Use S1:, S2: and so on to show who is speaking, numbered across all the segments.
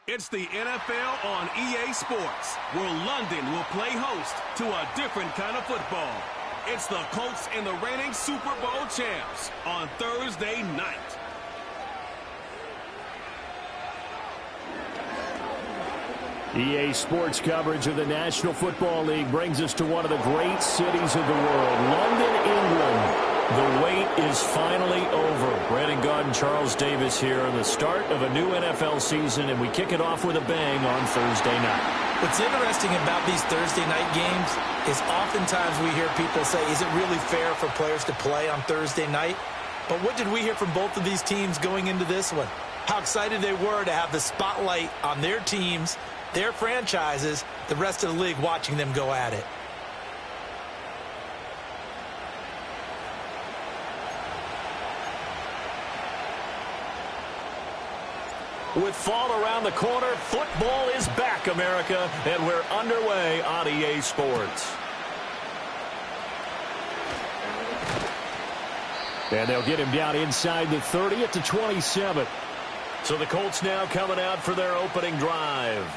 S1: It's the NFL on EA Sports, where London will play host to a different kind of football. It's the Colts and the reigning Super Bowl champs on Thursday night.
S2: EA Sports coverage of the National Football League brings us to one of the great cities of the world, London, England. The wait is finally over. Brandon Gaud and Charles Davis here on the start of a new NFL season, and we kick it off with a bang on Thursday night.
S3: What's interesting about these Thursday night games is oftentimes we hear people say, is it really fair for players to play on Thursday night? But what did we hear from both of these teams going into this one? How excited they were to have the spotlight on their teams, their franchises, the rest of the league watching them go at it.
S2: With fall around the corner, football is back, America, and we're underway on EA Sports. And they'll get him down inside the 30 at the 27. So the Colts now coming out for their opening drive.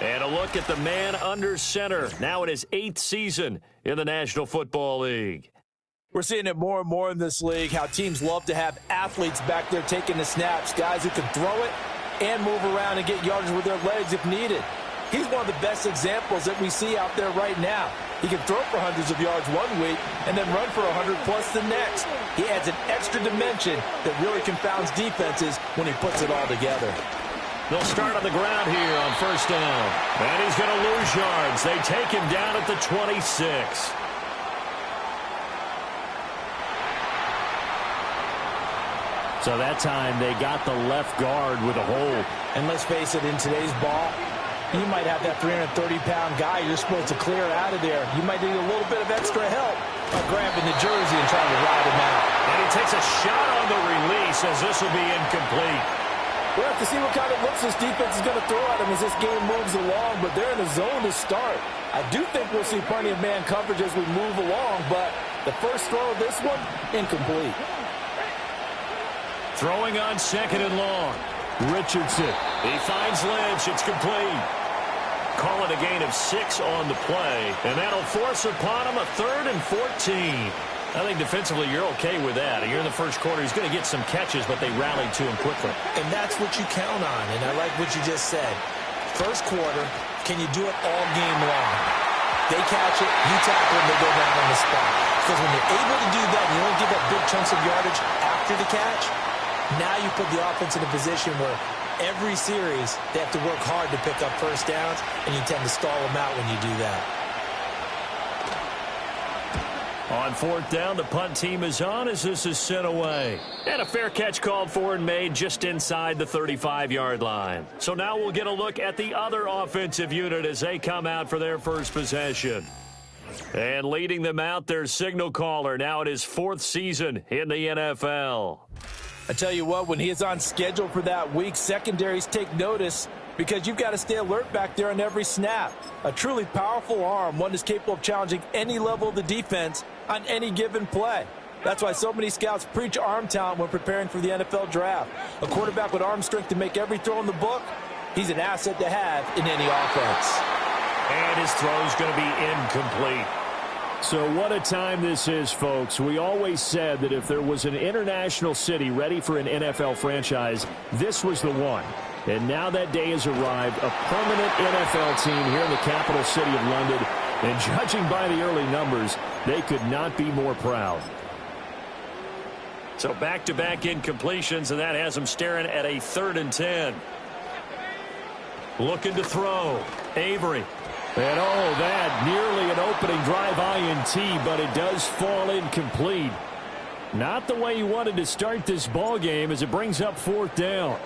S2: And a look at the man under center, now in his 8th season in the National Football League.
S3: We're seeing it more and more in this league, how teams love to have athletes back there taking the snaps, guys who can throw it and move around and get yardage with their legs if needed. He's one of the best examples that we see out there right now. He can throw for hundreds of yards one week and then run for 100+ the next. He adds an extra dimension that really confounds defenses when he puts it all together.
S2: They'll start on the ground here on first down. And he's going to lose yards. They take him down at the 26. So that time they got the left guard with a hold.
S3: And let's face it, in today's ball, you might have that 330-pound guy you're supposed to clear out of there. You might need a little bit of extra help by grabbing the jersey and trying to ride him out.
S2: And he takes a shot on the release as this will be incomplete.
S3: We'll have to see what kind of looks this defense is going to throw at him as this game moves along, but they're in a zone to start. I do think we'll see plenty of man coverage as we move along, but the first throw of this one, incomplete.
S2: Throwing on second and long. Richardson. He finds Lynch. It's complete. Call it a gain of 6 on the play. And that'll force upon him a 3rd and 14. I think defensively you're okay with that. Here in the first quarter, he's going to get some catches, but they rallied to him quickly.
S3: And that's what you count on. And I like what you just said. First quarter, can you do it all game long? They catch it, you tackle them, they go down on the spot. Because when you're able to do that, and you don't give up big chunks of yardage after the catch, now you put the offense in a position where every series they have to work hard to pick up first downs, and you tend to stall them out when you do that.
S2: On 4th down, the punt team is on as this is sent away. And a fair catch called for and made just inside the 35-yard line. So now we'll get a look at the other offensive unit as they come out for their first possession. And leading them out, their signal caller, now in his 4th season in the NFL.
S3: I tell you what, when he is on schedule for that week, secondaries take notice because you've got to stay alert back there on every snap. A truly powerful arm, one that's capable of challenging any level of the defense on any given play. That's why so many scouts preach arm talent when preparing for the NFL draft. A quarterback with arm strength to make every throw in the book, he's an asset to have in any offense.
S2: And his throw is going to be incomplete. So what a time this is, folks. We always said that if there was an international city ready for an NFL franchise, this was the one. And now that day has arrived, a permanent NFL team here in the capital city of London. And judging by the early numbers, they could not be more proud. So back-to-back incompletions, and that has them staring at a 3rd and 10. Looking to throw. Avery. And oh, that nearly an opening drive INT, but it does fall incomplete. Not the way you wanted to start this ball game as it brings up 4th down.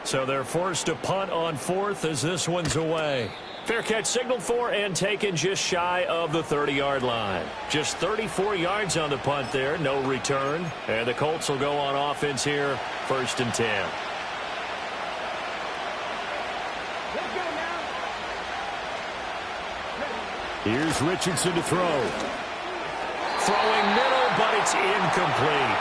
S2: So they're forced to punt on fourth as this one's away. Fair catch signaled for and taken just shy of the 30-yard line. Just 34 yards on the punt there, no return. And the Colts will go on offense here, 1st and 10. Here's Richardson to throw. Throwing middle, but it's incomplete.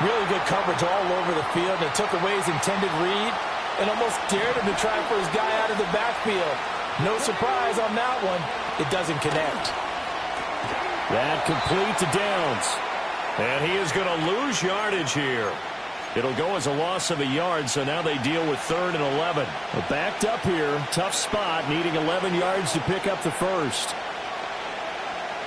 S3: Really good coverage all over the field. They took away his intended read and almost dared him to try for his guy out of the backfield. No surprise on that one. It doesn't connect.
S2: That complete to Downs. And he is going to lose yardage here. It'll go as a loss of a yard, so now they deal with 3rd and 11. But backed up here, tough spot, needing 11 yards to pick up the first.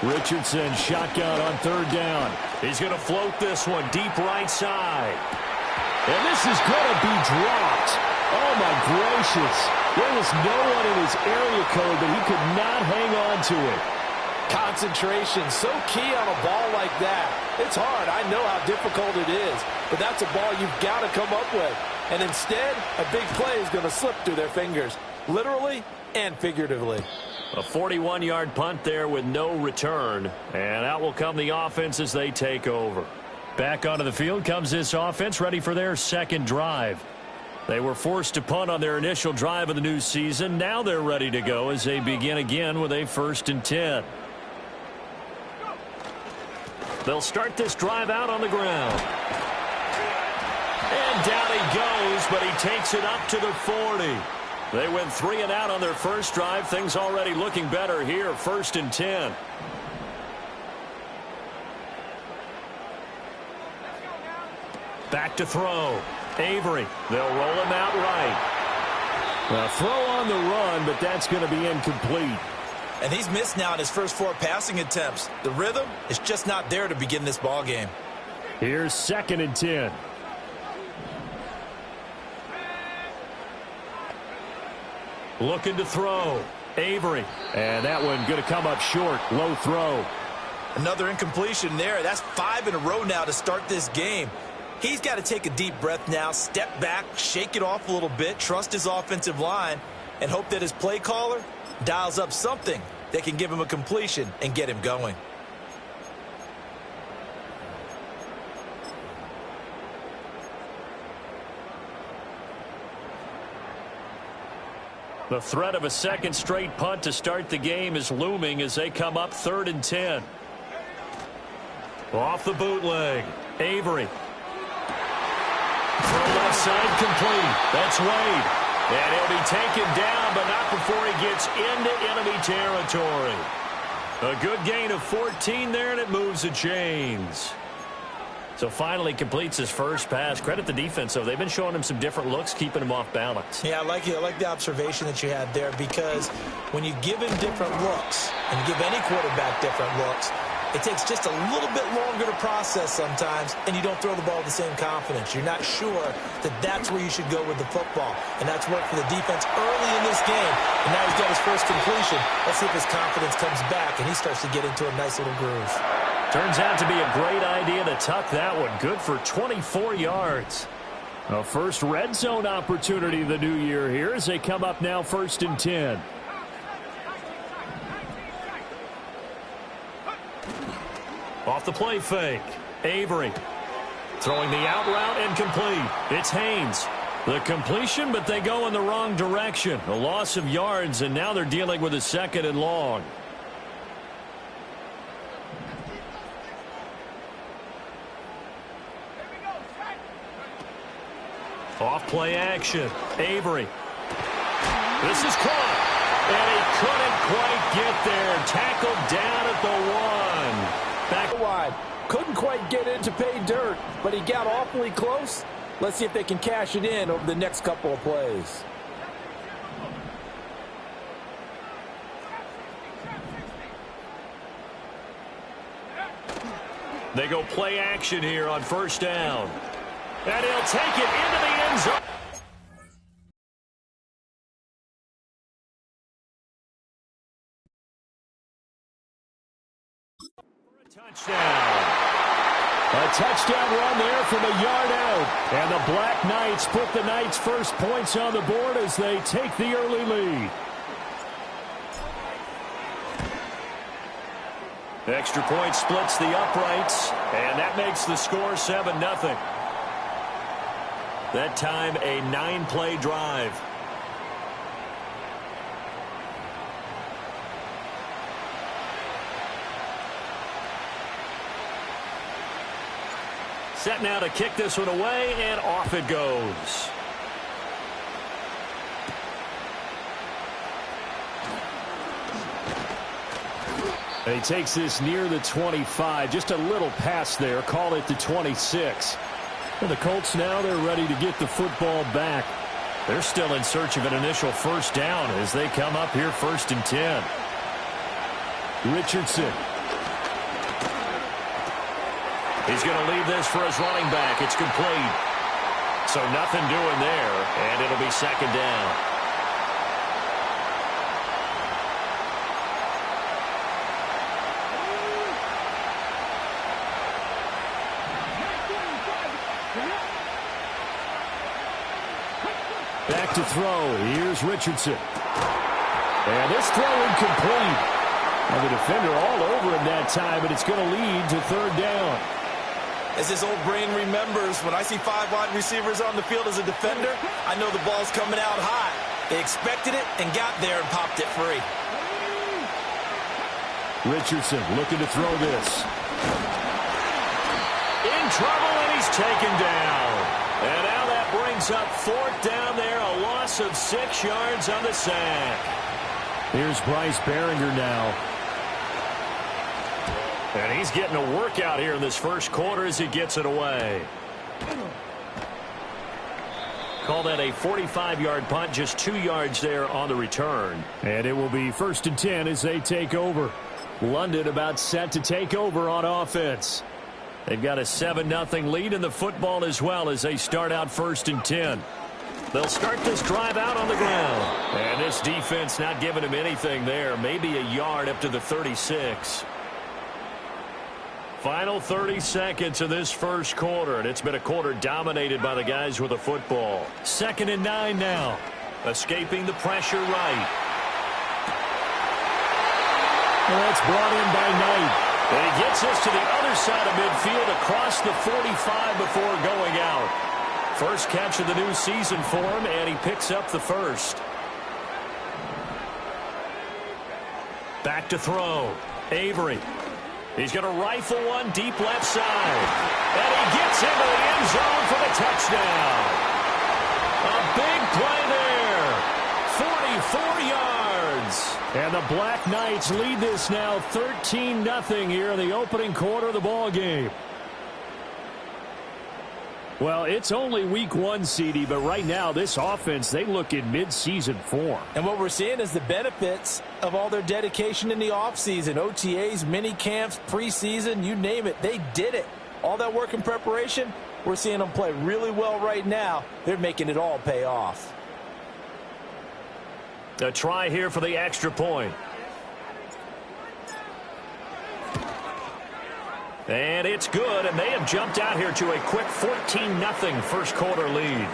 S2: Richardson shotgun on 3rd down. He's going to float this one deep right side. And this is going to be dropped. Oh, my gracious. There was no one in his area code, but he could not hang on to it.
S3: Concentration, so key on a ball like that. It's hard. I know how difficult it is, but that's a ball you've got to come up with. And instead, a big play is going to slip through their fingers, literally and figuratively.
S2: A 41-yard punt there with no return. And out will come the offense as they take over. Back onto the field comes this offense, ready for their second drive. They were forced to punt on their initial drive of the new season. Now they're ready to go as they begin again with a 1st and 10. They'll start this drive out on the ground. And down he goes, but he takes it up to the 40. They went 3 and out on their first drive. Things already looking better here, 1st and 10. Back to throw. Avery. They'll roll him out right. Well, throw on the run, but that's going to be incomplete.
S3: And he's missed now in his first 4 passing attempts. The rhythm is just not there to begin this ball game.
S2: Here's 2nd and 10. Looking to throw. Avery. And that one going to come up short. Low throw.
S3: Another incompletion there. That's 5 in a row now to start this game. He's got to take a deep breath now, step back, shake it off a little bit, trust his offensive line, and hope that his play caller dials up something that can give him a completion and get him going.
S2: The threat of a second straight punt to start the game is looming as they come up 3rd and 10. Off the bootleg. Avery. From left side complete. That's Wade. And he'll be taken down, but not before he gets into enemy territory. A good gain of 14 there, and it moves the chains. So finally completes his first pass. Credit the defense, though. They've been showing him some different looks, keeping him off balance.
S3: Yeah, I like the observation that you had there, because when you give him different looks and you give any quarterback different looks, it takes just a little bit longer to process sometimes, and you don't throw the ball with the same confidence. You're not sure that that's where you should go with the football, and that's worked for the defense early in this game, and now he's got his first completion. Let's see if his confidence comes back, and he starts to get into a nice little groove.
S2: Turns out to be a great idea to tuck that one. Good for 24 yards. A first red zone opportunity of the new year here as they come up now 1st and 10. Off the play fake. Avery. Throwing the out route and complete. It's Haynes. The completion, but they go in the wrong direction. A loss of yards, and now they're dealing with a 2nd and long. Off play action. Avery. This is caught. And he couldn't quite get there. Tackled down at the 1. Back
S3: wide. Couldn't quite get in to pay dirt, but he got awfully close. Let's see if they can cash it in over the next couple of plays.
S2: They go play action here on 1st down. And he'll take it into the end zone. For a touchdown. A touchdown run there from a yard out. And the Black Knights put the Knights' first points on the board as they take the early lead. Extra point splits the uprights, and that makes the score 7-0. That time, a 9-play drive. Set now to kick this one away, and off it goes. And he takes this near the 25. Just a little pass there. Call it the 26. And the Colts now, they're ready to get the football back. They're still in search of an initial first down as they come up here 1st and 10. Richardson. He's going to leave this for his running back. It's complete. So nothing doing there, and it'll be 2nd down. Back to throw. Here's Richardson. And this throw incomplete. And the defender all over him that time, but it's going to lead to 3rd down.
S3: As his old brain remembers, when I see 5 wide receivers on the field as a defender, I know the ball's coming out high. They expected it and got there and popped it free.
S2: Richardson looking to throw this. In trouble, and he's taken down. And now that brings up 4th down there, a loss of 6 yards on the sack. Here's Bryce Behringer now. And he's getting a workout here in this first quarter as he gets it away. Call that a 45-yard punt, just 2 yards there on the return. And it will be 1st and 10 as they take over. London about set to take over on offense. They've got a 7-0 lead in the football as well as they start out 1st and 10. They'll start this drive out on the ground. And this defense not giving him anything there. Maybe a yard up to the 36. Final 30 seconds of this first quarter, and it's been a quarter dominated by the guys with the football. 2nd and 9 now. Escaping the pressure right. Well, that's brought in by Knight. And he gets us to the other side of midfield across the 45 before going out. First catch of the new season for him, and he picks up the first. Back to throw. Avery. He's going to rifle one deep left side. And he gets into the end zone for the touchdown. A big play there. 44 yards. And the Black Knights lead this now 13-0 here in the opening quarter of the ball game. Well, it's only week 1, CD, but right now this offense, they look in mid-season form.
S3: And what we're seeing is the benefits of all their dedication in the offseason. OTAs, mini camps, preseason, you name it, they did it. All that work and preparation, we're seeing them play really well right now. They're making it all pay off.
S2: A try here for the extra point. And it's good, and they have jumped out here to a quick 14-0 first quarter lead.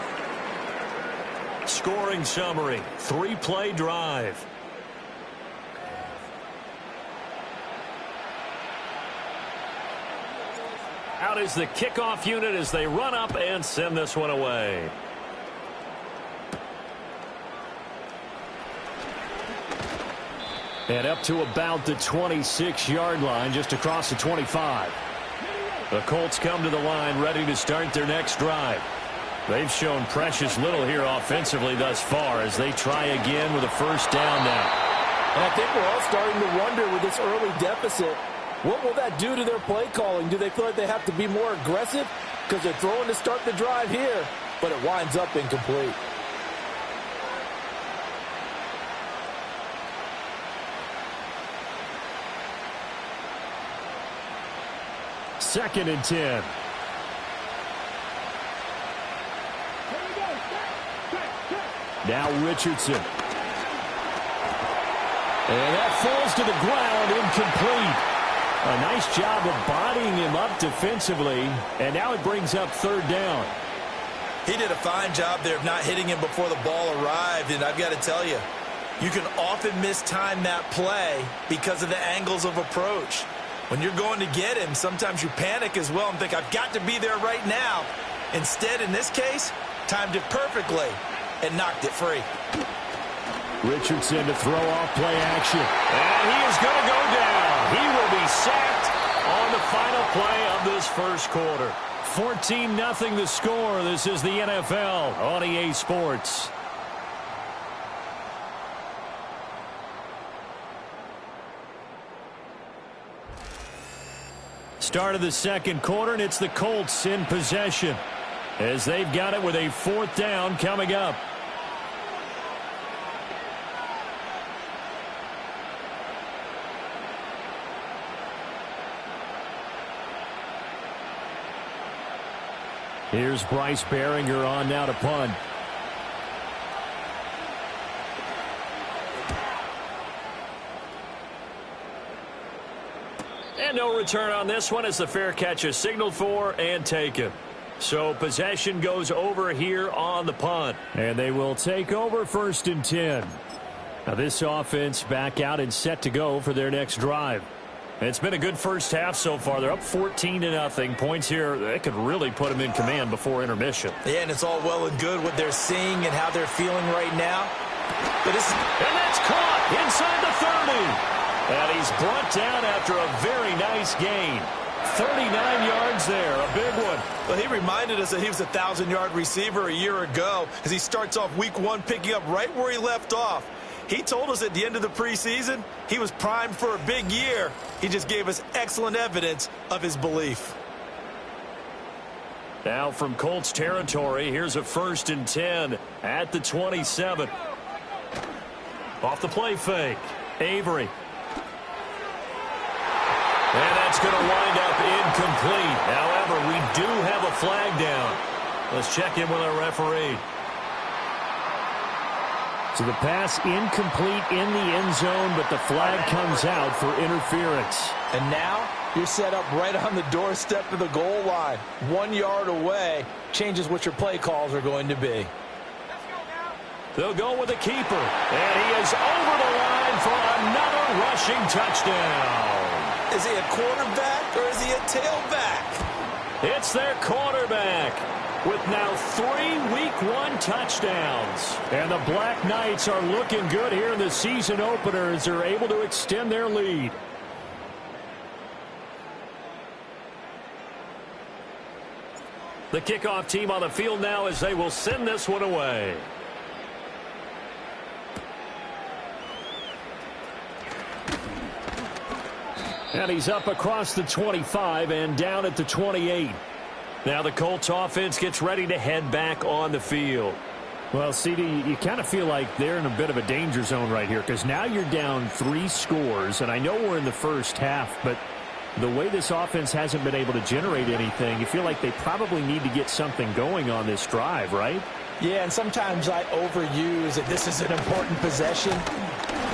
S2: Scoring summary, 3-play drive. Out is the kickoff unit as they run up and send this one away. And up to about the 26-yard line, just across the 25. The Colts come to the line ready to start their next drive. They've shown precious little here offensively thus far as they try again with a first down now.
S3: And I think we're all starting to wonder with this early deficit, what will that do to their play calling? Do they feel like they have to be more aggressive because they're throwing to start the drive here, but it winds up incomplete?
S2: Second and 10. Now Richardson. And that falls to the ground, incomplete. A nice job of bodying him up defensively, and now it brings up third down.
S3: He did a fine job there of not hitting him before the ball arrived, and I've got to tell you, you can often mistime that play because of the angles of approach. When you're going to get him, sometimes you panic as well and think, I've got to be there right now. Instead, in this case, timed it perfectly and knocked it free.
S2: Richardson to throw off play action. And he is going to go down. He will be sacked on the final play of this first quarter. 14-0 the score. This is the NFL on EA Sports. Start of the second quarter, and it's the Colts in possession as they've got it with a fourth down coming up. Here's Bryce Behringer on now to punt. And no return on this one as the fair catch is signaled for and taken. So possession goes over here on the punt. And they will take over 1st and 10. Now this offense back out and set to go for their next drive. It's been a good first half so far. They're up 14-0. Points here, they could really put them in command before intermission.
S3: Yeah, and it's all well and good what they're seeing and how they're feeling right now. But
S2: and that's caught inside the 30. And he's brought down after a very nice gain. 39 yards there, a big one.
S3: Well, he reminded us that he was a 1,000-yard receiver a year ago as he starts off week 1 picking up right where he left off. He told us at the end of the preseason he was primed for a big year. He just gave us excellent evidence of his belief.
S2: Now from Colts territory, here's a 1st and 10 at the 27. Off the play fake, Avery. And that's going to wind up incomplete. However, we do have a flag down. Let's check in with our referee. So the pass incomplete in the end zone, but the flag comes out for interference.
S3: And now you're set up right on the doorstep of the goal line. 1 yard away changes what your play calls are going to be.
S2: They'll go with the keeper. And he is over the line for another rushing touchdown.
S3: Is he a quarterback or is he a tailback?
S2: It's their quarterback with now 3 Week 1 touchdowns. And the Black Knights are looking good here in the season opener as they're able to extend their lead. The kickoff team on the field now as they will send this one away. And he's up across the 25 and down at the 28. Now the Colts offense gets ready to head back on the field. Well, CD, you kind of feel like they're in a bit of a danger zone right here because now you're down 3 scores, and I know we're in the first half, but the way this offense hasn't been able to generate anything, you feel like they probably need to get something going on this drive, right?
S3: Yeah, and sometimes I overuse that this is an important possession.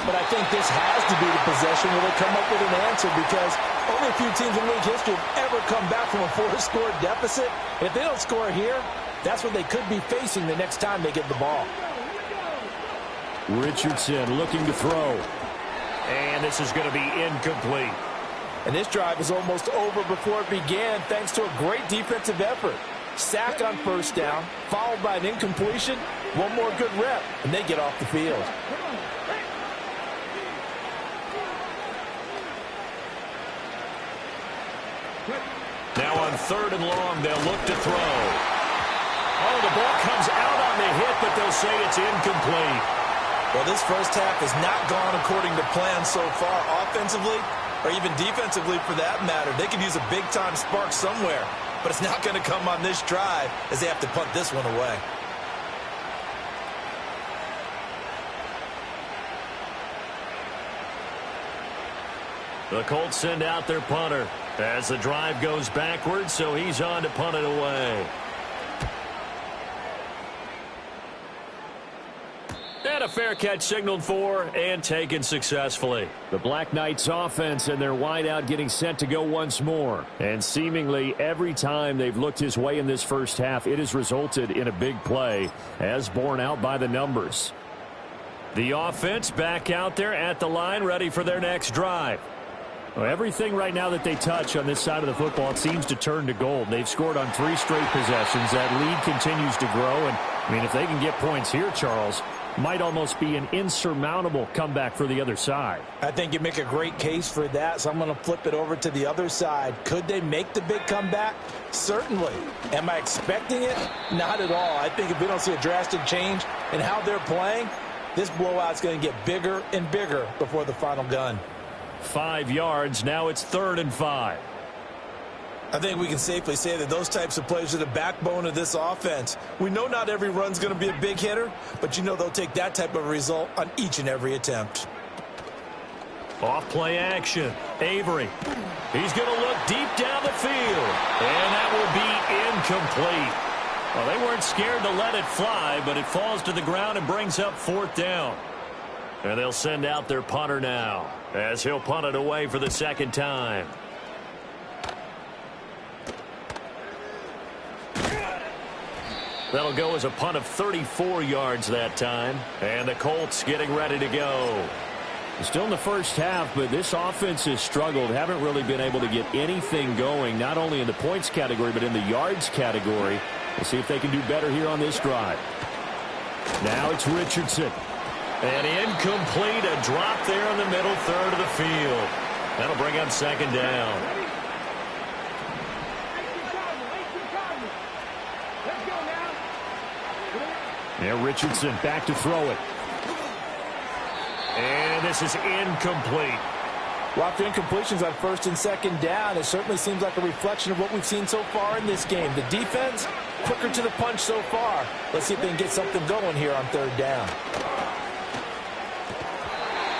S3: But I think this has to be the possession where they come up with an answer because only a few teams in league history have ever come back from a 4-score deficit. And if they don't score here, that's what they could be facing the next time they get the ball.
S2: Richardson looking to throw. And this is going to be incomplete.
S3: And this drive is almost over before it began thanks to a great defensive effort. Sack on 1st down, followed by an incompletion, one more good rep, and they get off the field.
S2: Now on 3rd and long, they'll look to throw. Oh, the ball comes out on the hit, but they'll say it's incomplete.
S3: Well, this first half has not gone according to plan so far offensively or even defensively for that matter. They could use a big-time spark somewhere, but it's not going to come on this drive as they have to punt this one away.
S2: The Colts send out their punter as the drive goes backwards, so he's on to punt it away. And a fair catch signaled for and taken successfully. The Black Knights offense and their wideout getting set to go once more. And seemingly every time they've looked his way in this first half, it has resulted in a big play, as borne out by the numbers. The offense back out there at the line, ready for their next drive. Well, everything right now that they touch on this side of the football, it seems to turn to gold. They've scored on 3 straight possessions. That lead continues to grow. And, I mean, if they can get points here, Charles, might almost be an insurmountable comeback for the other side.
S3: I think you make a great case for that, so I'm going to flip it over to the other side. Could they make the big comeback? Certainly. Am I expecting it? Not at all. I think if we don't see a drastic change in how they're playing, this blowout's going to get bigger and bigger before the final gun.
S2: 5 yards. Now it's 3rd and 5.
S3: I think we can safely say that those types of plays are the backbone of this offense. We know not every run's going to be a big hitter, but you know they'll take that type of result on each and every attempt.
S2: Off play action. Avery. He's going to look deep down the field. And that will be incomplete. Well, they weren't scared to let it fly, but it falls to the ground and brings up 4th down. And they'll send out their punter now, as he'll punt it away for the 2nd time. That'll go as a punt of 34 yards that time. And the Colts getting ready to go. Still in the first half, but this offense has struggled. Haven't really been able to get anything going, not only in the points category, but in the yards category. We'll see if they can do better here on this drive. Now it's Richardson. And incomplete, a drop there in the middle third of the field. That'll bring up 2nd down. Yeah, Richardson back to throw it. And this is incomplete.
S3: Lots of incompletions on 1st and 2nd down. It certainly seems like a reflection of what we've seen so far in this game. The defense, quicker to the punch so far. Let's see if they can get something going here on 3rd down.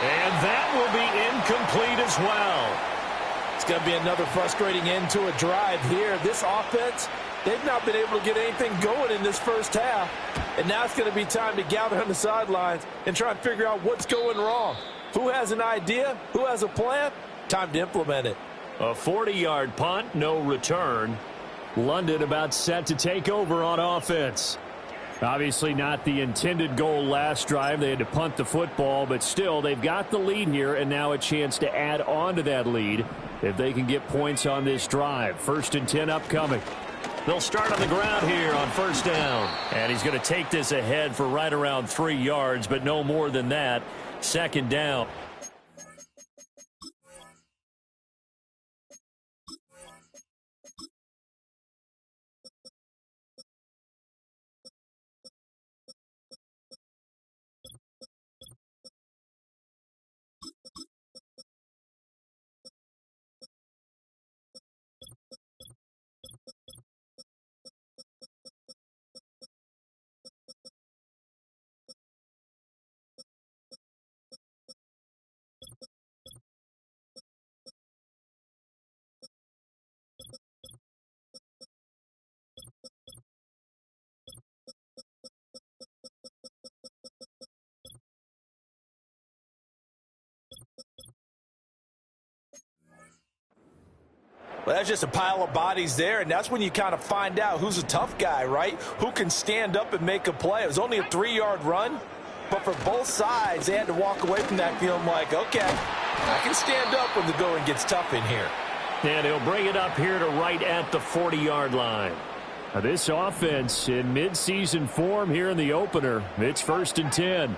S2: And that will be incomplete as well.
S3: It's going to be another frustrating end to a drive here. This offense, they've not been able to get anything going in this first half. And now it's going to be time to gather on the sidelines and try and figure out what's going wrong. Who has an idea? Who has a plan? Time to implement it.
S2: A 40-yard punt, no return. London about set to take over on offense. Obviously not the intended goal last drive. They had to punt the football, but still they've got the lead here, and now a chance to add on to that lead if they can get points on this drive. 1st and 10 upcoming. They'll start on the ground here on 1st down. And he's going to take this ahead for right around 3 yards, but no more than that. 2nd down.
S3: Well, that's just a pile of bodies there, and that's when you kind of find out who's a tough guy, right? Who can stand up and make a play. It was only a 3-yard run, but for both sides, they had to walk away from that feeling like, okay, I can stand up when the going gets tough in here.
S2: And he'll bring it up here to right at the 40-yard line. Now, this offense in midseason form here in the opener. It's 1st and 10.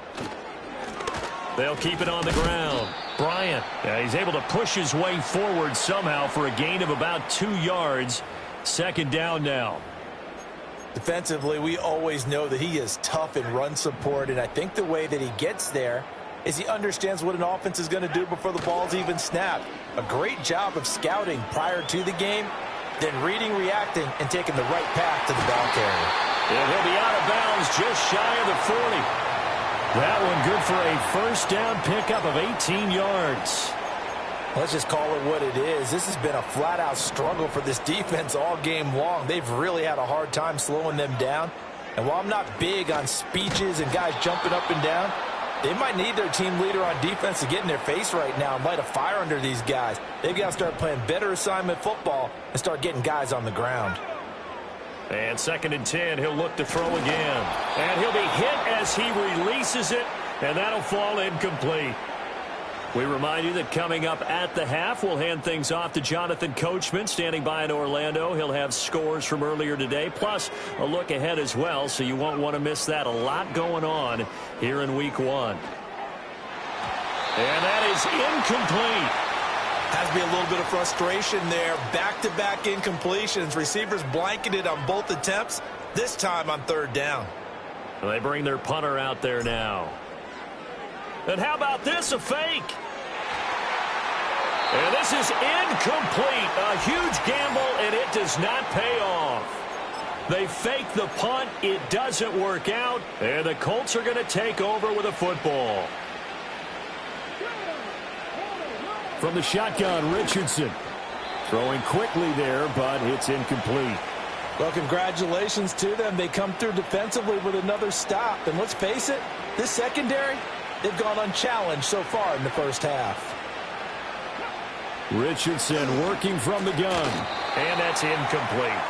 S2: They'll keep it on the ground. Bryant, he's able to push his way forward somehow for a gain of about 2 yards. 2nd down now.
S3: Defensively, we always know that he is tough in run support, and I think the way that he gets there is he understands what an offense is going to do before the ball's even snapped. A great job of scouting prior to the game, then reading, reacting, and taking the right path to the ball carrier.
S2: And he'll be out of bounds just shy of the 40. That one good for a 1st down pickup of 18 yards.
S3: Let's just call it what it is. This has been a flat-out struggle for this defense all game long. They've really had a hard time slowing them down. And while I'm not big on speeches and guys jumping up and down, they might need their team leader on defense to get in their face right now and light a fire under these guys. They've got to start playing better assignment football and start getting guys on the ground.
S2: And 2nd and 10, he'll look to throw again. And he'll be hit as he releases it, and that'll fall incomplete. We remind you that coming up at the half, we'll hand things off to Jonathan Coachman, standing by in Orlando. He'll have scores from earlier today, plus a look ahead as well, so you won't want to miss that. A lot going on here in Week 1. And that is incomplete.
S3: Has to be a little bit of frustration there. Back-to-back incompletions. Receivers blanketed on both attempts, this time on 3rd down.
S2: Well, they bring their punter out there now. And how about this, a fake? And this is incomplete. A huge gamble, and it does not pay off. They fake the punt. It doesn't work out, and the Colts are going to take over with a football. From the shotgun, Richardson. Throwing quickly there, but it's incomplete.
S3: Well, congratulations to them. They come through defensively with another stop. And let's face it, this secondary, they've gone unchallenged so far in the first half.
S2: Richardson working from the gun, and that's incomplete.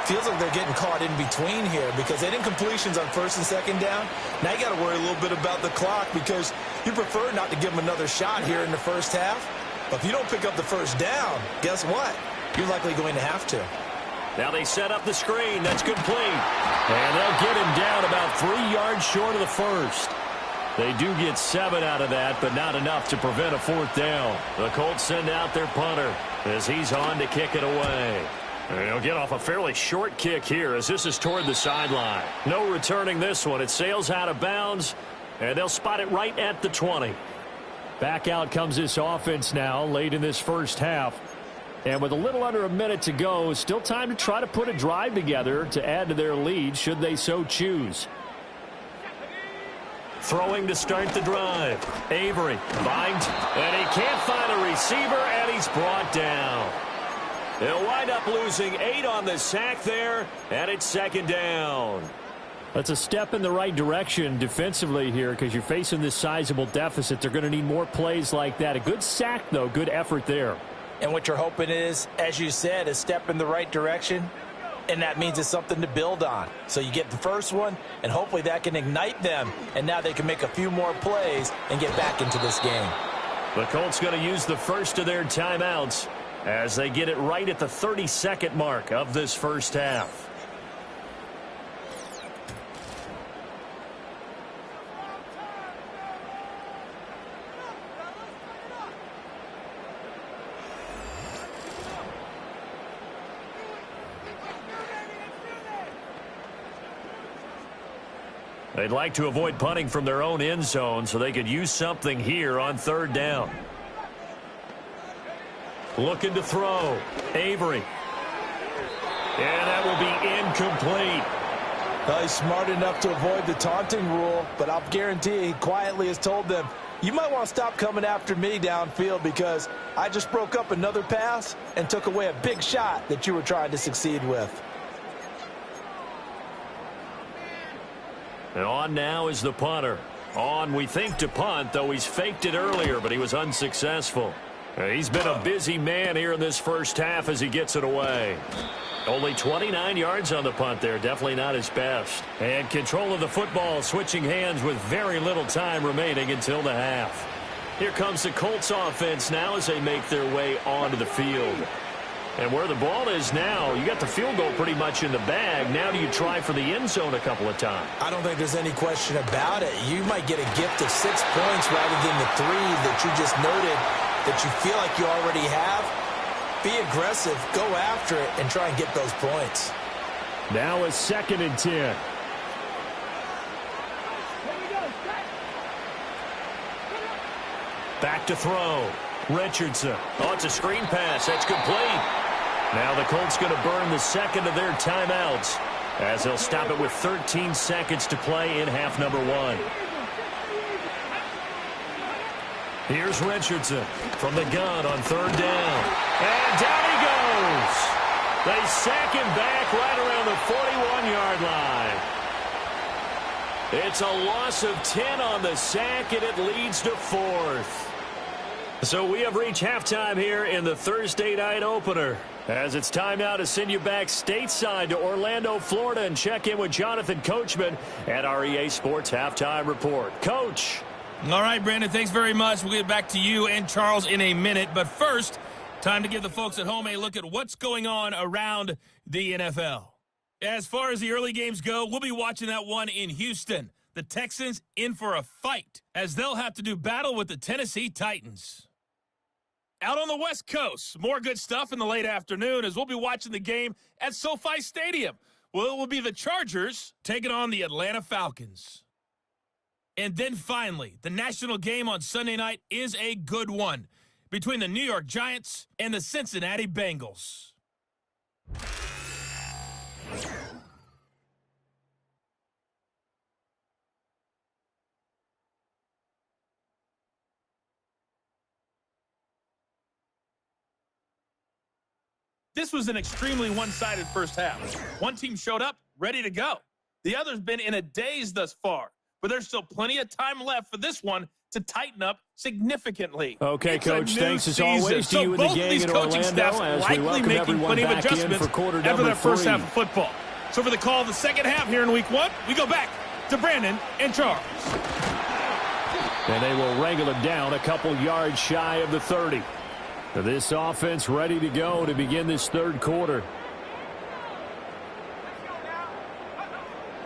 S3: Feels like they're getting caught in between here because they had incompletions on 1st and 2nd down. Now you got to worry a little bit about the clock because you prefer not to give them another shot here in the first half. But if you don't pick up the 1st down, guess what? You're likely going to have to.
S2: Now they set up the screen. That's complete. And they'll get him down about 3 yards short of the 1st. They do get 7 out of that, but not enough to prevent a 4th down. The Colts send out their punter as he's on to kick it away. And he'll get off a fairly short kick here as this is toward the sideline. No returning this one. It sails out of bounds, and they'll spot it right at the 20. Back out comes this offense now late in this first half. And with a little under a minute to go, still time to try to put a drive together to add to their lead should they so choose. Throwing to start the drive. Avery finds, and he can't find a receiver, and he's brought down. They'll wind up losing 8 on the sack there, and it's 2nd down. That's a step in the right direction defensively here because you're facing this sizable deficit. They're going to need more plays like that. A good sack, though. Good effort there.
S3: And what you're hoping is, as you said, a step in the right direction, and that means it's something to build on. So you get the first one, and hopefully that can ignite them, and now they can make a few more plays and get back into this game.
S2: The Colts going to use the first of their timeouts as they get it right at the 30-second mark of this first half. They'd like to avoid punting from their own end zone so they could use something here on 3rd down. Looking to throw. Avery. And that will be incomplete.
S3: Well, he's smart enough to avoid the taunting rule, but I'll guarantee he quietly has told them, you might want to stop coming after me downfield because I just broke up another pass and took away a big shot that you were trying to succeed with.
S2: And on now is the punter. On, we think, to punt, though he's faked it earlier, but he was unsuccessful. He's been a busy man here in this first half as he gets it away. Only 29 yards on the punt there. Definitely not his best. And control of the football switching hands with very little time remaining until the half. Here comes the Colts offense now as they make their way onto the field. And where the ball is now, you got the field goal pretty much in the bag. Now do you try for the end zone a couple of times?
S3: I don't think there's any question about it. You might get a gift of 6 points rather than the 3 that you just noted that you feel like you already have. Be aggressive, go after it, and try and get those points.
S2: Now a 2nd and 10. Back to throw. Richardson. Oh, it's a screen pass. That's complete. Now the Colts going to burn the second of their timeouts as they'll stop it with 13 seconds to play in half number 1. Here's Richardson from the gun on 3rd down. And down he goes. They sack him back right around the 41-yard line. It's a loss of 10 on the sack, and it leads to 4th. So we have reached halftime here in the Thursday night opener, as it's time now to send you back stateside to Orlando, Florida, and check in with Jonathan Coachman at our EA Sports Halftime Report. Coach.
S4: All right, Brandon, thanks very much. We'll get back to you and Charles in a minute. But first, time to give the folks at home a look at what's going on around the NFL. As far as the early games go, we'll be watching that one in Houston. The Texans in for a fight, as they'll have to do battle with the Tennessee Titans. Out on the West Coast, more good stuff in the late afternoon as we'll be watching the game at SoFi Stadium. Well, it will be the Chargers taking on the Atlanta Falcons. And then finally, the national game on Sunday night is a good one between the New York Giants and the Cincinnati Bengals. This was an extremely one-sided first half. One team showed up, ready to go. The other's been in a daze thus far, but there's still plenty of time left for this one to tighten up significantly.
S2: Okay,
S4: it's
S2: Coach, thanks as always to you and the gang in Orlando as we welcome everyone back in for quarter number 3.
S4: After that first half of football. So for the call of the second half here in week 1, we go back to Brandon and Charles.
S2: And they will wrangle it down a couple yards shy of the 30. This offense ready to go to begin this third quarter.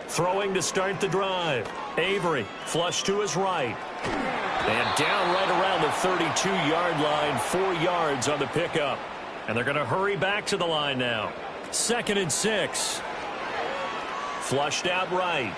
S2: Throwing to start the drive. Avery, flush to his right. And down right around the 32-yard line, 4 yards on the pickup. And they're going to hurry back to the line now. 2nd and 6. Flushed out right.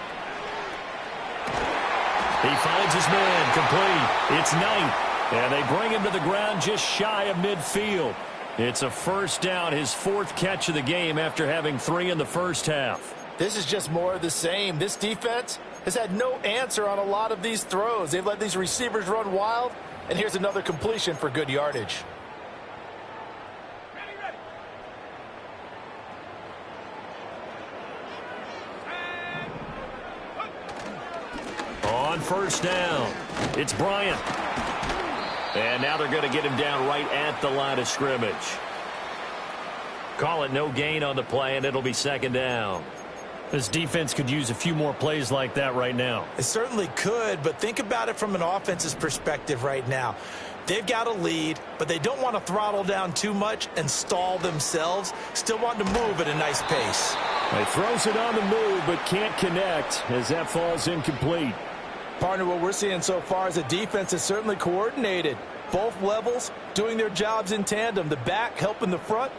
S2: He finds his man, complete. It's Knight. And they bring him to the ground just shy of midfield. It's a first down, his 4th catch of the game after having 3 in the first half.
S3: This is just more of the same. This defense has had no answer on a lot of these throws. They've let these receivers run wild, and here's another completion for good yardage.
S2: On first down, it's Bryant. And now they're going to get him down right at the line of scrimmage. Call it no gain on the play, and it'll be 2nd down. This defense could use a few more plays like that right now.
S3: It certainly could, but think about it from an offense's perspective right now. They've got a lead, but they don't want to throttle down too much and stall themselves. Still want to move at a nice pace.
S2: He throws it on the move, but can't connect as that falls incomplete.
S3: Partner, what we're seeing so far is a defense is certainly coordinated. Both levels doing their jobs in tandem. The back helping the front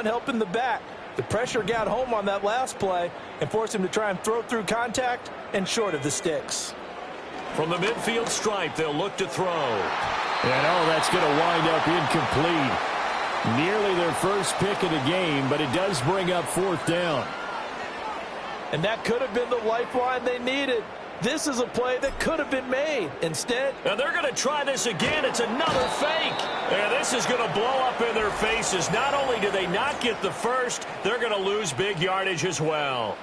S3: helping the back. The pressure got home on that last play and forced him to try and throw through contact and short of the sticks.
S2: From the midfield stripe, they'll look to throw. And that's going to wind up incomplete. Nearly their first pick of the game, but it does bring up 4th down.
S3: And that could have been the lifeline they needed. This is a play that could have been made. Instead,
S2: now they're going to try this again. It's another fake. And this is going to blow up in their faces. Not only do they not get the first, they're going to lose big yardage as well.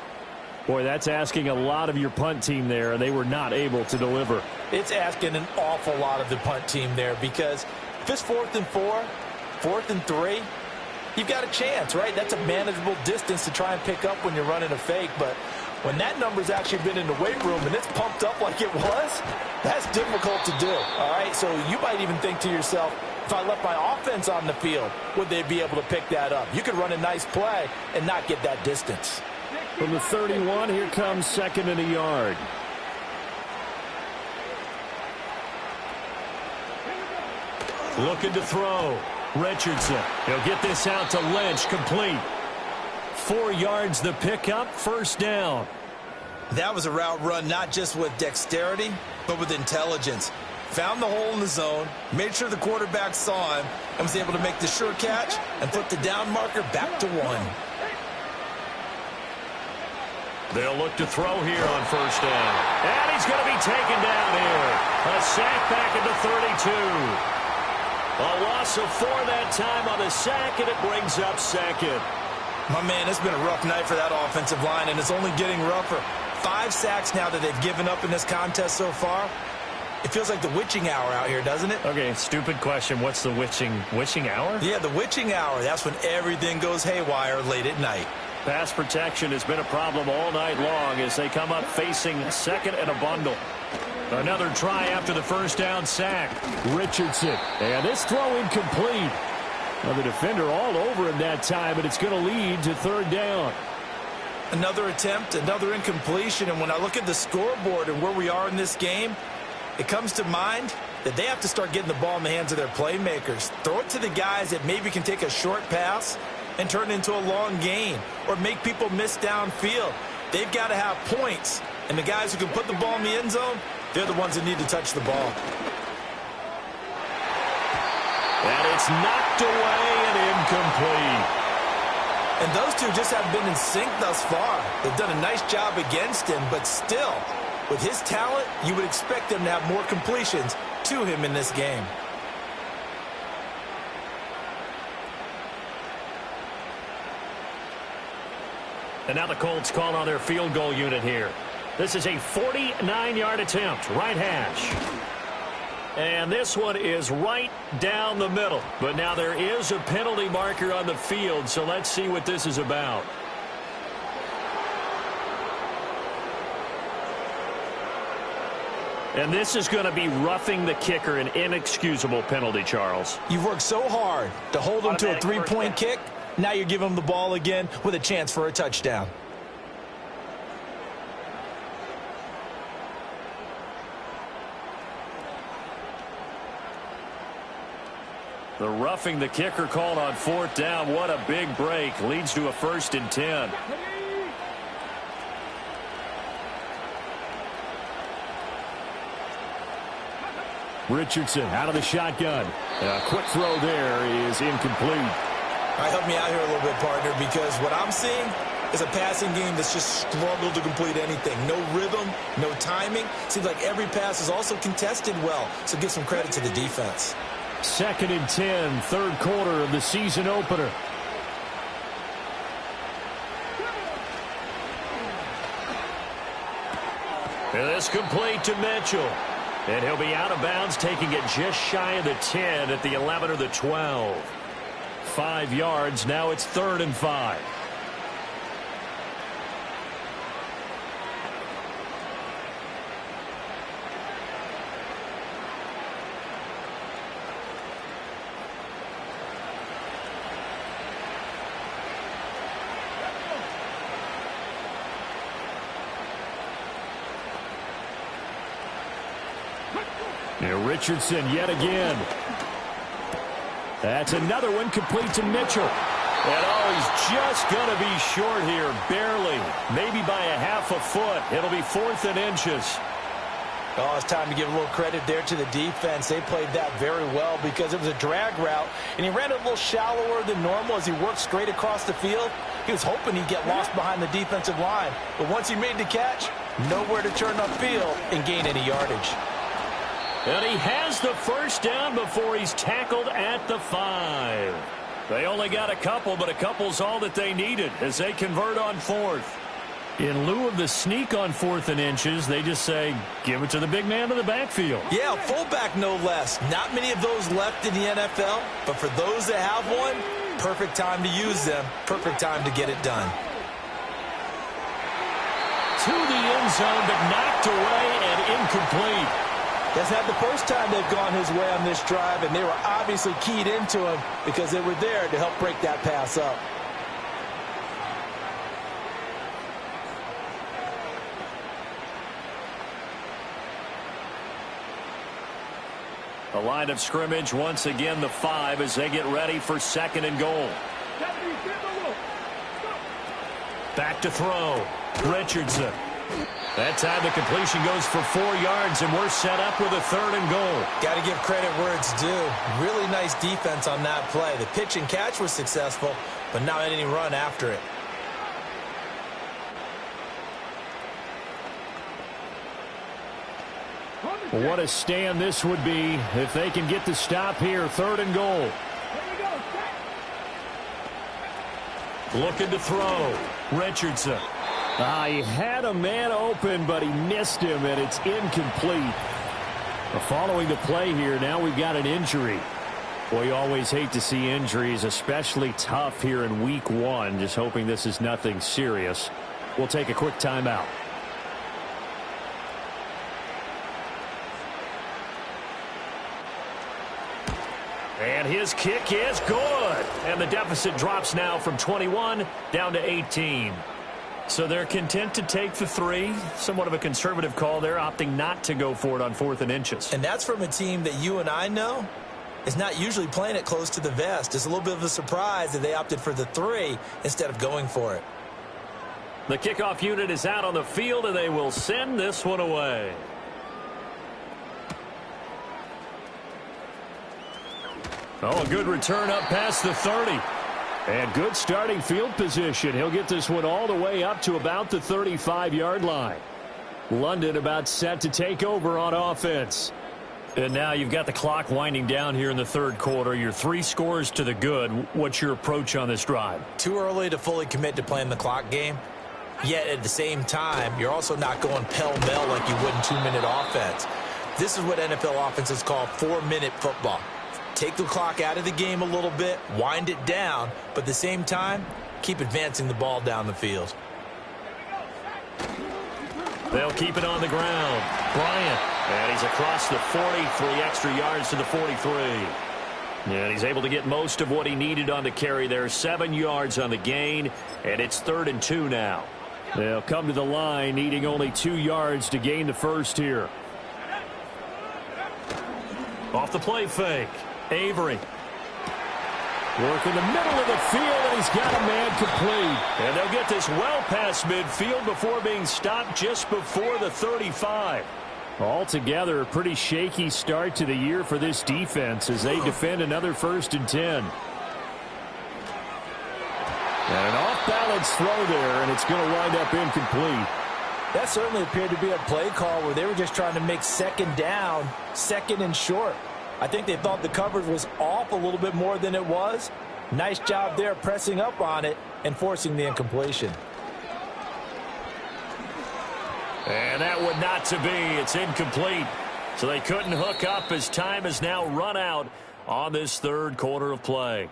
S2: Boy, that's asking a lot of your punt team there, and they were not able to deliver.
S3: It's asking an awful lot of the punt team there because if it's 4th and 4, 4th and 3, you've got a chance, right? That's a manageable distance to try and pick up when you're running a fake, but when that number's actually been in the weight room and it's pumped up like it was, that's difficult to do, all right? So you might even think to yourself, if I left my offense on the field, would they be able to pick that up? You could run a nice play and not get that distance.
S2: From the 31, here comes 2nd and a yard. Looking to throw. Richardson. He'll get this out to Lynch, complete. 4 yards the pickup, first down.
S3: That was a route run not just with dexterity, but with intelligence. Found the hole in the zone, made sure the quarterback saw him, and was able to make the sure catch and put the down marker back to 1.
S2: They'll look to throw here on first down. And he's going to be taken down here. A sack back at the 32. A loss of 4 that time on the sack, and it brings up 2nd.
S3: My man, it's been a rough night for that offensive line, and it's only getting rougher. 5 sacks now that they've given up in this contest so far. It feels like the witching hour out here, doesn't it?
S2: Okay, stupid question. What's the witching hour?
S3: Yeah, the witching hour. That's when everything goes haywire late at night.
S2: Pass protection has been a problem all night long as they come up facing second and a bundle. Another try after the first down sack. Richardson. And this throw incomplete. Now the defender all over him that time, but it's going to lead to third down.
S3: Another attempt, another incompletion. And when I look at the scoreboard and where we are in this game, it comes to mind that they have to start getting the ball in the hands of their playmakers. Throw it to the guys that maybe can take a short pass and turn it into a long gain or make people miss downfield. They've got to have points. And the guys who can put the ball in the end zone, they're the ones that need to touch the ball.
S2: And it's knocked away and incomplete.
S3: And those two just haven't been in sync thus far. They've done a nice job against him, but still, with his talent, you would expect them to have more completions to him in this game.
S2: And now the Colts call on their field goal unit here. This is a 49-yard attempt, right hash. And this one is right down the middle. But now there is a penalty marker on the field, so let's see what this is about. And this is going to be roughing the kicker, an inexcusable penalty, Charles.
S3: You've worked so hard to hold him to a three-point kick. Now you're giving him the ball again with a chance for a touchdown.
S2: The roughing the kicker called on fourth down. What a big break. Leads to a 1st and 10. Richardson out of the shotgun. A quick throw there is incomplete.
S3: All right, help me out here a little bit, partner, because what I'm seeing is a passing game that's just struggled to complete anything. No rhythm, no timing. Seems like every pass is also contested well, so give some credit to the defense.
S2: 2nd and 10, third quarter of the season opener. And this complete to Mitchell. And he'll be out of bounds, taking it just shy of the 10 at the 11 or the 12. 5 yards. Now it's 3rd and 5. And Richardson yet again. That's another one complete to Mitchell. And he's just going to be short here, barely. Maybe by a half a foot. It'll be 4th and inches.
S3: Oh, it's time to give a little credit there to the defense. They played that very well because it was a drag route, and he ran it a little shallower than normal as he worked straight across the field. He was hoping he'd get lost behind the defensive line. But once he made the catch, nowhere to turn upfield and gain any yardage.
S2: And he has the first down before he's tackled at the 5. They only got a couple, but a couple's all that they needed as they convert on 4th. In lieu of the sneak on 4th and inches, they just say, give it to the big man in the backfield.
S3: Yeah, fullback no less. Not many of those left in the NFL, but for those that have one, perfect time to use them, perfect time to get it done.
S2: To the end zone, but knocked away and incomplete.
S3: That's not the first time they've gone his way on this drive, and they were obviously keyed into him because they were there to help break that pass up.
S2: The line of scrimmage, once again, the 5 as they get ready for 2nd and goal. Back to throw. Richardson. That time the completion goes for 4 yards, and we're set up with a 3rd and goal.
S3: Got to give credit where it's due. Really nice defense on that play. The pitch and catch was successful, but not any run after it.
S2: What a stand this would be if they can get the stop here. 3rd and goal. Looking to throw. Richardson. He had a man open, but he missed him, and it's incomplete. Following the play here, now we've got an injury. Well, you always hate to see injuries, especially tough here in week 1. Just hoping this is nothing serious. We'll take a quick timeout. And his kick is good. And the deficit drops now from 21 down to 18. So they're content to take the 3. Somewhat of a conservative call there, opting not to go for it on 4th and inches.
S3: And that's from a team that you and I know is not usually playing it close to the vest. It's a little bit of a surprise that they opted for the 3 instead of going for it.
S2: The kickoff unit is out on the field, and they will send this one away. Oh, a good return up past the 30. And good starting field position. He'll get this one all the way up to about the 35-yard line. London about set to take over on offense. And now you've got the clock winding down here in the 3rd quarter. Your 3 scores to the good. What's your approach on this drive?
S3: Too early to fully commit to playing the clock game. Yet at the same time, you're also not going pell-mell like you would in 2-minute offense. This is what NFL offenses call 4-minute football. Take the clock out of the game a little bit, wind it down, but at the same time, keep advancing the ball down the field.
S2: They'll keep it on the ground. Bryant, and he's across the 40, 3 extra yards to the 43. And he's able to get most of what he needed on the carry there. 7 yards on the gain, and it's 3rd and 2 now. They'll come to the line, needing only 2 yards to gain the first here. Off the play fake. Avery. Work in the middle of the field, and he's got a man complete. And they'll get this well past midfield before being stopped just before the 35. Altogether, a pretty shaky start to the year for this defense as they defend another 1st and 10. And an off-balance throw there, and it's going to wind up incomplete.
S3: That certainly appeared to be a play call where they were just trying to make 2nd down, 2nd and short. I think they thought the coverage was off a little bit more than it was. Nice job there pressing up on it and forcing the incompletion.
S2: And that would not to be. It's incomplete. So they couldn't hook up as time has now run out on this 3rd quarter of play.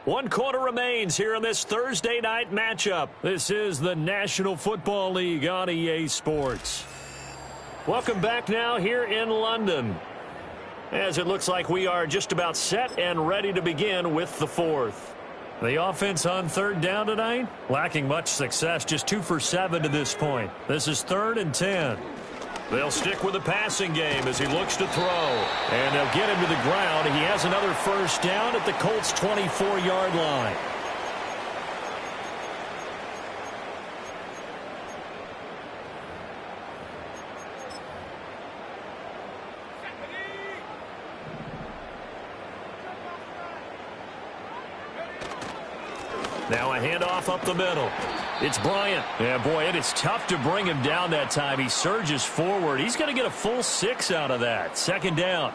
S2: 1 quarter remains here in this Thursday night matchup. This is the National Football League on EA Sports. Welcome back now here in London, as it looks like we are just about set and ready to begin with the 4th. The offense on 3rd down tonight, lacking much success, just 2 for 7 to this point. This is 3rd and 10. They'll stick with the passing game as he looks to throw. And they'll get him to the ground. He has another 1st down at the Colts' 24-yard line. Now a handoff up the middle. It's Bryant. Yeah, boy, it is tough to bring him down that time. He surges forward. He's going to get a full 6 out of that. 2nd down.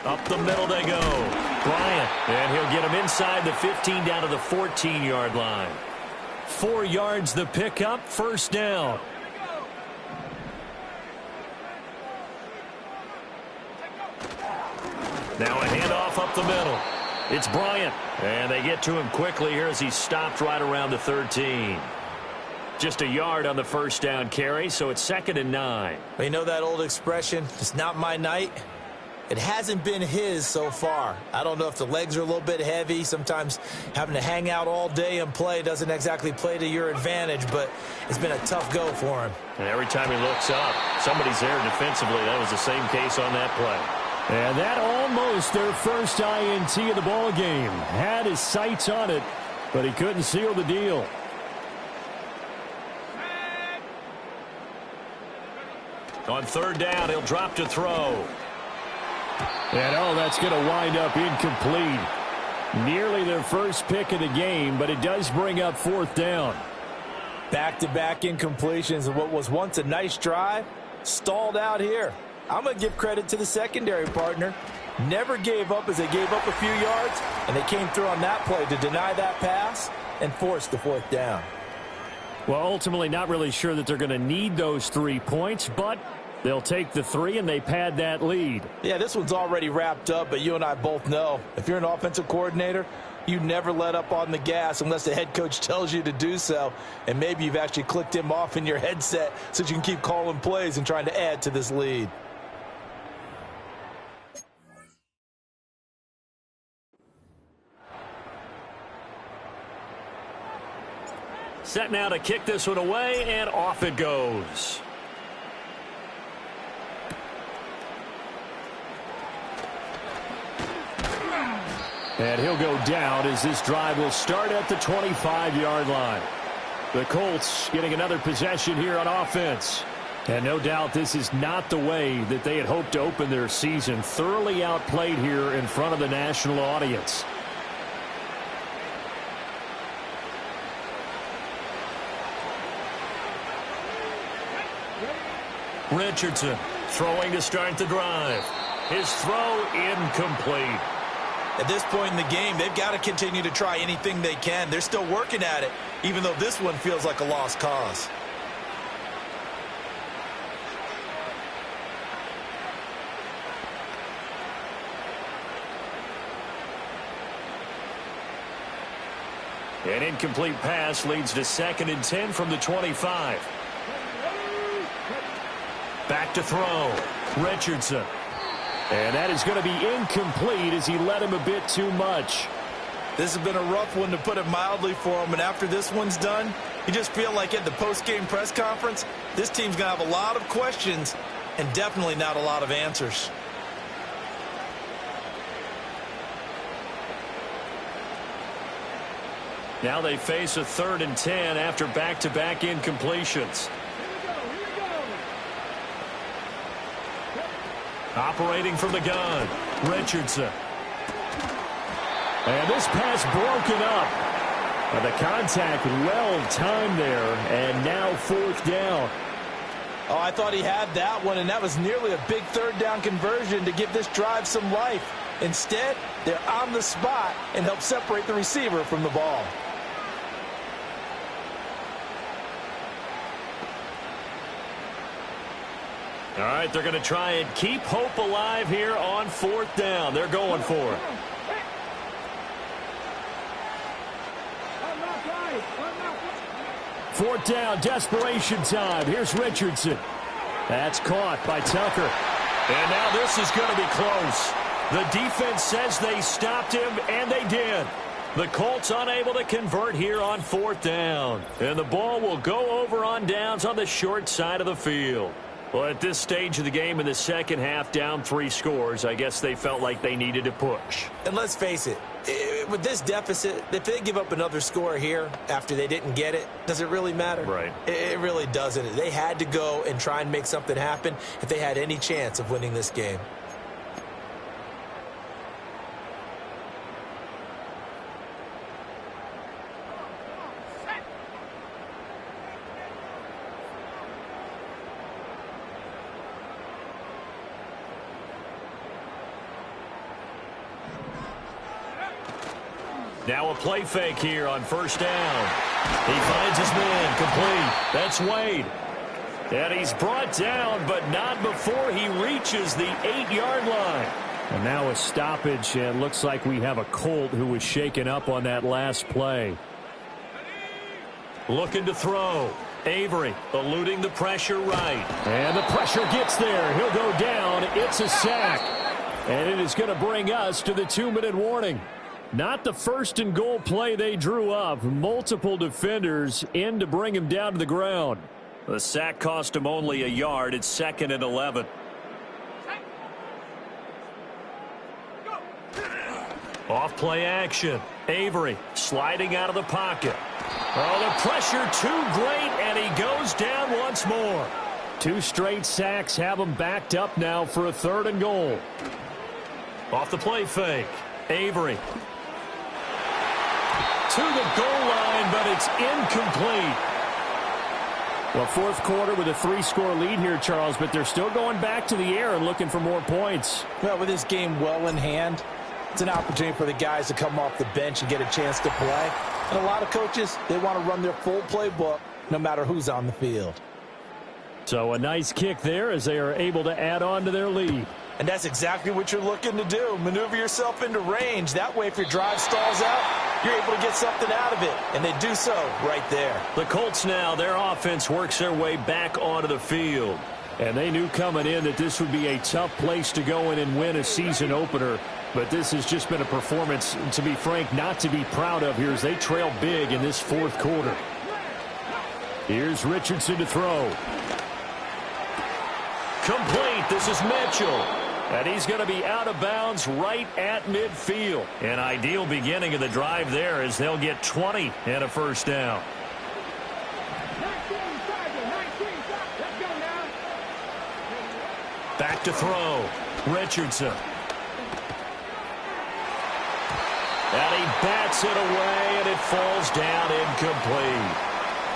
S2: Up the middle they go. Bryant. And he'll get him inside the 15 down to the 14-yard line. 4 yards the pickup. 1st down. Now a handoff up the middle. It's Bryant, and they get to him quickly here as he's stopped right around the 13. Just a yard on the 1st down carry, so it's 2nd and 9.
S3: Well, you know that old expression, it's not my night? It hasn't been his so far. I don't know if the legs are a little bit heavy. Sometimes having to hang out all day and play doesn't exactly play to your advantage, but it's been a tough go for him.
S2: And every time he looks up, somebody's there defensively. That was the same case on that play. And that almost their first INT of the ball game. Had his sights on it, but he couldn't seal the deal. On 3rd down, he'll drop to throw. And oh, that's going to wind up incomplete. Nearly their first pick of the game, but it does bring up 4th down.
S3: Back-to-back incompletions of what was once a nice drive, stalled out here. I'm going to give credit to the secondary partner. Never gave up as they gave up a few yards, and they came through on that play to deny that pass and force the 4th down.
S2: Well, ultimately not really sure that they're going to need those 3 points, but they'll take the 3 and they pad that lead.
S3: Yeah, this one's already wrapped up, but you and I both know if you're an offensive coordinator, you never let up on the gas unless the head coach tells you to do so. And maybe you've actually clicked him off in your headset so you can keep calling plays and trying to add to this lead.
S2: Set now to kick this one away, and off it goes. And he'll go down as this drive will start at the 25-yard line. The Colts getting another possession here on offense. And no doubt this is not the way that they had hoped to open their season. Thoroughly outplayed here in front of the national audience. Richardson throwing to start the drive. His throw incomplete.
S3: At this point in the game, they've got to continue to try anything they can. They're still working at it, even though this one feels like a lost cause.
S2: An incomplete pass leads to 2nd and 10 from the 25. Back to throw. Richardson. And that is going to be incomplete as he led him a bit too much.
S3: This has been a rough one, to put it mildly, for him. And after this one's done, you just feel like at the post-game press conference, this team's going to have a lot of questions and definitely not a lot of answers.
S2: Now they face a 3rd and 10 after back-to-back incompletions. Operating from the gun, Richardson. And this pass broken up. The contact well-timed there, and now 4th down.
S3: Oh, I thought he had that one, and that was nearly a big 3rd down conversion to give this drive some life. Instead, they're on the spot and help separate the receiver from the ball.
S2: All right, they're going to try and keep hope alive here on 4th down. They're going for it. Fourth down, desperation time. Here's Richardson. That's caught by Tucker. And now this is going to be close. The defense says they stopped him, and they did. The Colts unable to convert here on 4th down. And the ball will go over on downs on the short side of the field. Well, at this stage of the game in the second half, down 3 scores, I guess they felt like they needed to push.
S3: And let's face it, with this deficit, if they give up another score here after they didn't get it, does it really matter?
S2: Right.
S3: It really doesn't. They had to go and try and make something happen if they had any chance of winning this game.
S2: Now a play fake here on 1st down. He finds his man complete. That's Wade. And he's brought down, but not before he reaches the 8-yard line. And now a stoppage, and looks like we have a Colt who was shaken up on that last play. Looking to throw. Avery eluding the pressure right. And the pressure gets there. He'll go down. It's a sack. And it is going to bring us to the 2-minute warning. Not the 1st and goal play they drew up. Multiple defenders in to bring him down to the ground. The sack cost him only a yard. It's 2nd and 11. Off play action. Avery sliding out of the pocket. Oh, the pressure too great, and he goes down once more. 2 straight sacks have him backed up now for a 3rd and goal. Off the play fake. Avery. To the goal line, but it's incomplete. Well, 4th quarter with a 3-score lead here, Charles, but they're still going back to the air and looking for more points.
S3: Well, with this game well in hand, it's an opportunity for the guys to come off the bench and get a chance to play. And a lot of coaches, they want to run their full playbook no matter who's on the field.
S2: So a nice kick there as they are able to add on to their lead.
S3: And that's exactly what you're looking to do. Maneuver yourself into range. That way, if your drive stalls out, you're able to get something out of it. And they do so right there.
S2: The Colts now, their offense works their way back onto the field. And they knew coming in that this would be a tough place to go in and win a season opener. But this has just been a performance, to be frank, not to be proud of here as they trail big in this fourth quarter. Here's Richardson to throw. Complete. This is Mitchell. And he's going to be out of bounds right at midfield. An ideal beginning of the drive there as they'll get 20 and a first down. Back to throw. Richardson. And he bats it away, and it falls down incomplete.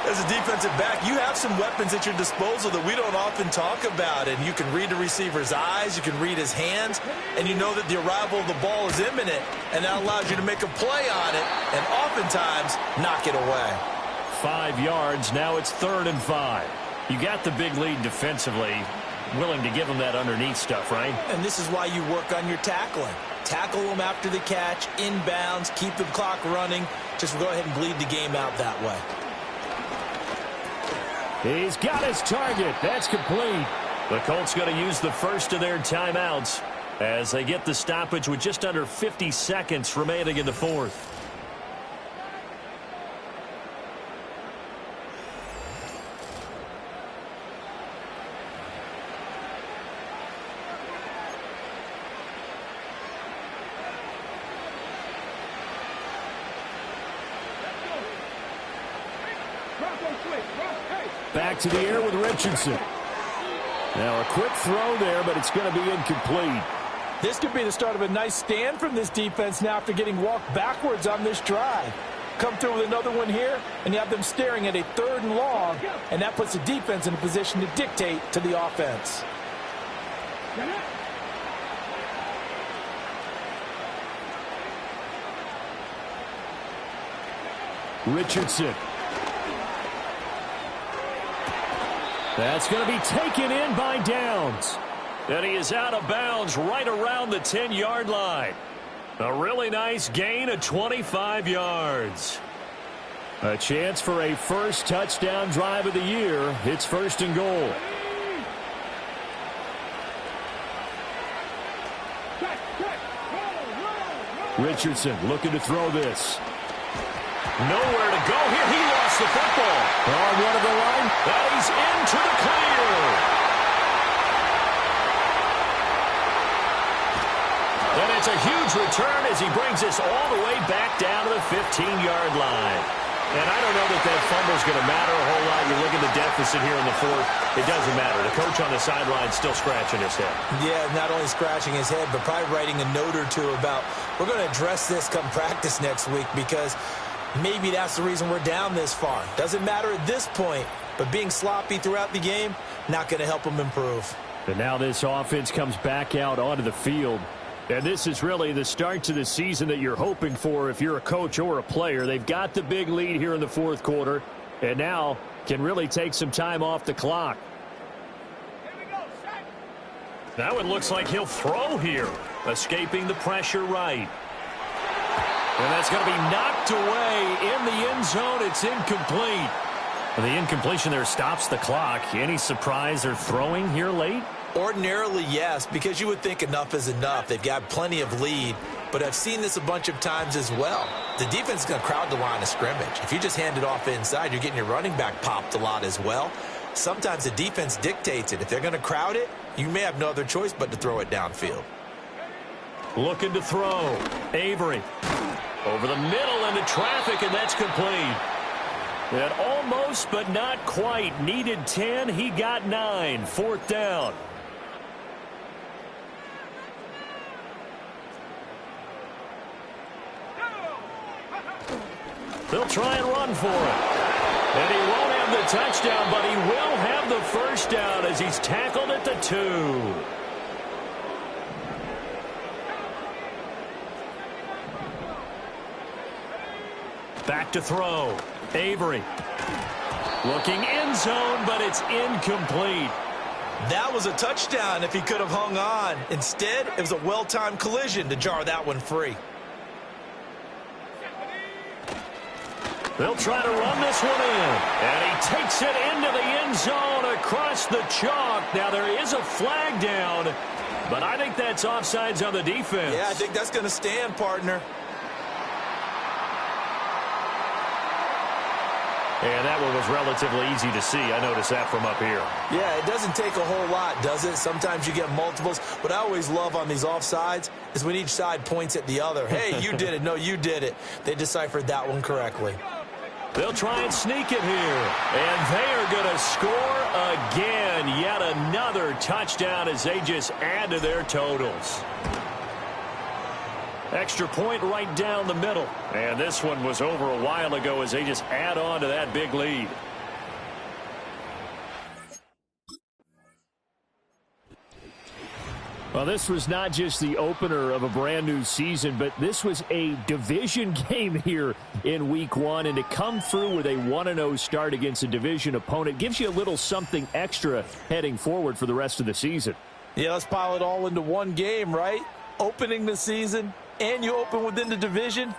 S3: As a defensive back, you have some weapons at your disposal that we don't often talk about. And you can read the receiver's eyes, you can read his hands, and you know that the arrival of the ball is imminent. And that allows you to make a play on it and oftentimes knock it away.
S2: 5 yards. Now it's 3rd and 5. You got the big lead defensively. Willing to give them that underneath stuff, right?
S3: And this is why you work on your tackling. Tackle them after the catch, inbounds, keep the clock running. Just go ahead and bleed the game out that way.
S2: He's got his target. That's complete. The Colts going to use the first of their timeouts as they get the stoppage with just under 50 seconds remaining in the fourth. Back to the air with Richardson. Now a quick throw there, but it's going to be incomplete.
S3: This could be the start of a nice stand from this defense now after getting walked backwards on this drive. Come through with another one here, and you have them staring at a 3rd and long, and that puts the defense in a position to dictate to the offense.
S2: Richardson. That's going to be taken in by Downs. And he is out of bounds right around the 10-yard line. A really nice gain of 25 yards. A chance for a first touchdown drive of the year. It's 1st and goal. Richardson looking to throw this. Nowhere to go here. He lost the football. On one of the line. And he's into the clear. And it's a huge return as he brings us all the way back down to the 15-yard line. And I don't know that that fumble's going to matter a whole lot. You look at the deficit here in the fourth. It doesn't matter. The coach on the sideline still scratching his head. Yeah, not only scratching his head, but probably writing a note or two about, we're going to address this come practice next week because maybe that's the reason we're down this far. Doesn't matter at this point, but being sloppy throughout the game, not going to help them improve. And now this offense comes back out onto the field. And this is really the start to the season that you're hoping for if you're a coach or a player. They've got the big lead here in the fourth quarter, and now can really take some time off the clock. Now it looks like he'll throw here, escaping the pressure right. And that's going to be knocked away in the end zone. It's incomplete. The incompletion there stops the clock. Any surprise or throwing here late? Ordinarily, yes, because you would think enough is enough. They've got plenty of lead, but I've seen this a bunch of times as well. The defense is going to crowd the line of scrimmage. If you just hand it off inside, you're getting your running back popped a lot as well. Sometimes the defense dictates it. If they're going to crowd it, you may have no other choice but to throw it downfield. Looking to throw. Avery. Over the middle into traffic, and that's complete. And almost, but not quite. Needed 10. He got 9. 4th down. They'll try and run for it. And he won't have the touchdown, but he will have the first down as he's tackled at the 2. Back to throw. Avery. Looking end zone, but it's incomplete.
S3: That was a touchdown if he could have hung on. Instead, it was a well-timed collision to jar that one free.
S2: They'll try to run this one in. And he takes it into the end zone across the chalk. Now, there is a flag down, but I think that's offsides on the defense.
S3: Yeah, I think that's going to stand, partner.
S2: And that one was relatively easy to see. I noticed that from up here.
S3: Yeah, it doesn't take a whole lot, does it? Sometimes you get multiples. What I always love on these offsides is when each side points at the other. Hey, you did it. No, you did it. They deciphered that one correctly.
S2: They'll try and sneak it here. And they are going to score again. Yet another touchdown as they just add to their totals. Extra point right down the middle. And this one was over a while ago as they just add on to that big lead. Well, this was not just the opener of a brand new season, but this was a division game here in week 1. And to come through with a 1-0 start against a division opponent gives you a little something extra heading forward for the rest of the season.
S3: Yeah, let's pile it all into one game, right? Opening the season, and you open within the division.